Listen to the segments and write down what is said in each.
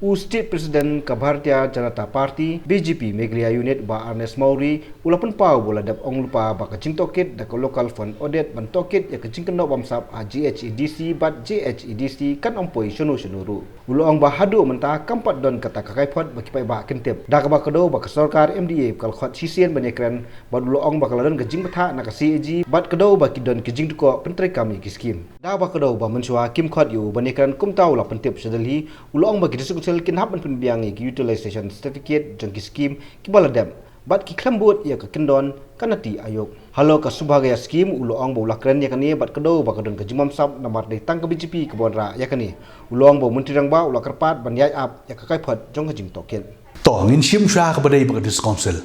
State President Kabhartia Janata Party BJP Meghalaya Unit ba Ernest Mauri ulapan pau bola dap ong lupa ba kacing toket da local fund audit ban toket ya kacing kena bamsap GHEDC bat GHEDC kan ompoi shunu ulo ong ba hadu mentah kampat don kata kakai pot baki pai ba kentep da ka ba kado ba sarkar MDA kal khot sisien banekran ba ulo ong ba kaladon kacing betha na ka CAG bat kado ba kidon kacing tuko pentrai kami ki skim da ba kado ba mensua kim khot yu banekran kum tau la pentep sedalhi ulo ong ba ki kin hap penbiang ki utilization certificate jong ki scheme ki baladam bat ki klambut ya ka kendon kanati ayok halo ka subhagaya scheme ulo ong bo lakran ya kani bat kedo ba kadon ka jimam sab namar dei tang ka BJP ke bonra ya kani ulo ong bo menteri rang ba ulo karpat ban yai ap ya ka kai phat jong ka jing token to ngin sim sha ka badai ba dis council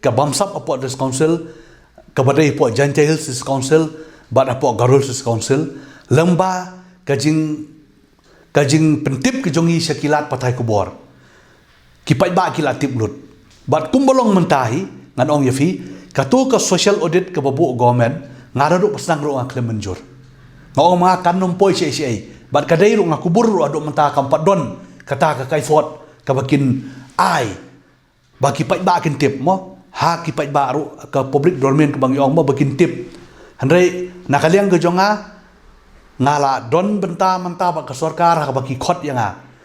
ka bamsap apo dis council ka badai po janjail sis council bat apo garul sis council lamba kajing pentip ke jongi syakilat patai kubor kipai ba kilat tip lut bat kumbolong mentahi ngan ong yafi katu ka social audit ke babu government ngaradu pasang ro ngak menjur ngong ma kan nompoi sei bat kadai ro ngakubur ro adu mentah kampat don kata ka kaifot ka bakin ai ba kipai ba kin tip mo ha kipai ba ro ka public dormen ke bang yong mo bakin tip handai nakaliang ke jonga ngala don benta menta ba ka sarkar ha baki khot yang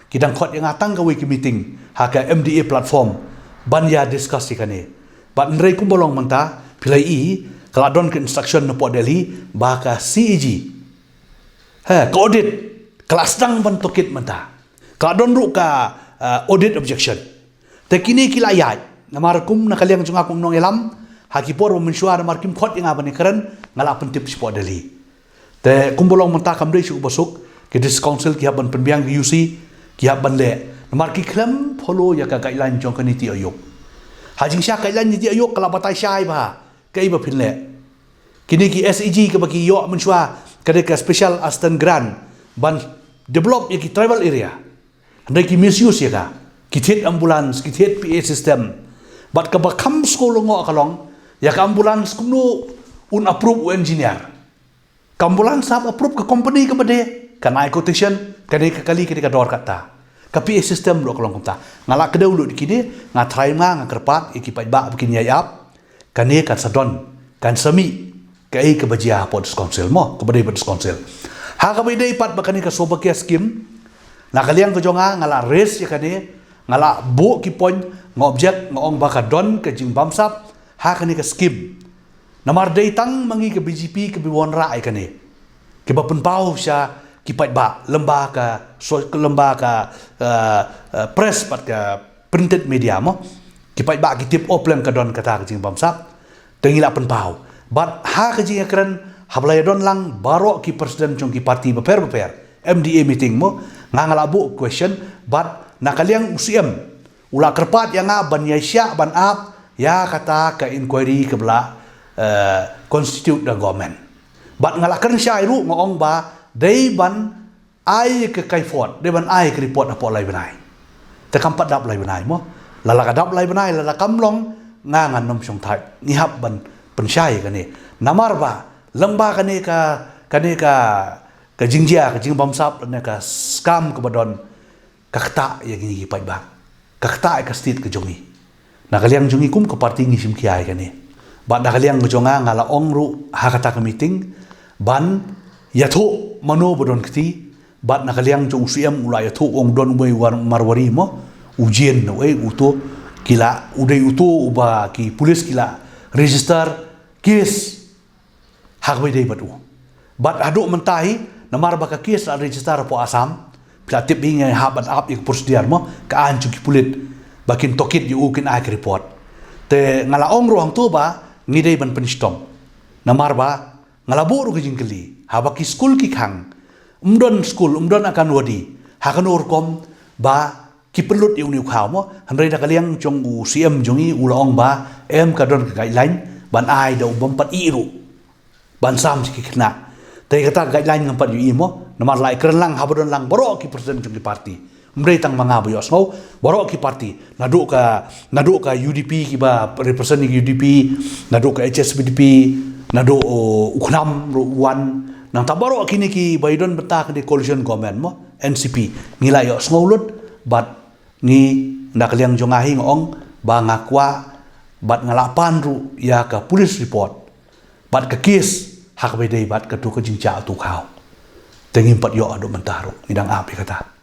kidang khot yang tang ka week meeting ha ka MDA platform ban ya discuss ikane ban rei ku bolong menta pilai kala don ke instruction no po Delhi ba ka CAG ha ka audit kelas dang ban tokit menta kala don ru ka audit objection te kini kila ya namar kum nakaliang junga kum nong elam ha ki por mensua namar kim khot yang ban keren ngala pentip po Delhi te kumbolong mentah kamdei syuk basuk ke dis council ki haban penbiang ki UC ki haban le namar ki klem follow ya ka guideline jong kaniti ayuk hajing sya guideline niti ayuk kala batai syai ba kai ba pinle kini ki SEG ke baki yo mensua kade ka special assistant grant ban develop ya ki tribal area andai ki misuse ya ka ki thet ambulance ki thet PA system bat ka ba kham skolo ngo akalong ya ka ambulance kumno un approve engineer Kambulan sab approve ke company ke bade kanai quotation kade ke kali kade ka dor kata ka PA system lo kolong kumta ngala ke dulu dikini nga try ma nga kerpat ikipai ba bikin yayap kane kan sadon kan sami ke ai ke bajia pod council mo ke bade pod council ha ka bade pat bakani ka sobakia scheme na kaliang ke jonga ngala raise ya kane ngala bu ki point ngobjek ngong baka don ke jing bamsap ha kane ka scheme namar day tang mangi ke BJP ke biwon ra ai kane ke bapun pau sya kipat ba lemba ka press pat ka printed media mo kipat ba kitip oplen ka don kata ke jing bamsap tengila pen pau bat ha ke jing ekran hablay don lang baro ki presiden jong ki parti beper MDA meeting mo ngangala bu question bat nakaliang UCM ula kerpat yang ban yasya ban ap ya kata ke inquiry ke bela constitute the government bat ngalakan syairu ngong ba dei ban ai ke kaifot dei ban ai ke report apa lai benai te kampat dap lai benai mo lala kadap lai benai lala kamlong ngangan nom syong thai ni hab ban pensyai kane namar ba lemba kane ka jingjia ka jing bamsap ne ka scam ke badon kakta yang ini pai ba kakta ka state ke jongi nakaliang jongi kum ke parti ngisim kiai kane bat nakaliang jonga ngala ongru hakata ke meeting ban yatho mano bodon kti bat nakaliang jong UCM ula yatho ong don ubay marwari mo ujian no uto kila uday uto uba ki pulis kila register case hakbay day batu bat adu mentahi namar baka case register po Asam platip binga haban ap ik prosedur mo kaan ki pulit bakin tokit yu ukin ak report te ngala ongru hang tu ba ngidai ban penistong namar ba ngalabu ru kijing keli habaki school ki khang umdon akan wadi hakan urkom ba ki pelut yu niu khaw mo hanrei da kaliang jong UCM jongi ulong ba em ka don ka guideline ban ai da ubam pat iru ban sam ki kena te kata guideline ngam pat yu mo namar lai keren lang habodon lang boro ki presiden jong di parti Mrei tang manga boyos ngau borok ki parti naduk ka UDP ki ba represent UDP naduk ka HSBDP naduk uknam wan nang tabaro kini ki baidon beta ke coalition government mo NCP ngila yo ngaulut bat ni nakaliang jongahi ngong ba ngakwa bat ngalapan ru ya ka police report bat ka kes hak bedai bat ka tu ka jingcha tu kau tengin pat yo adu mentaru ngidang api kata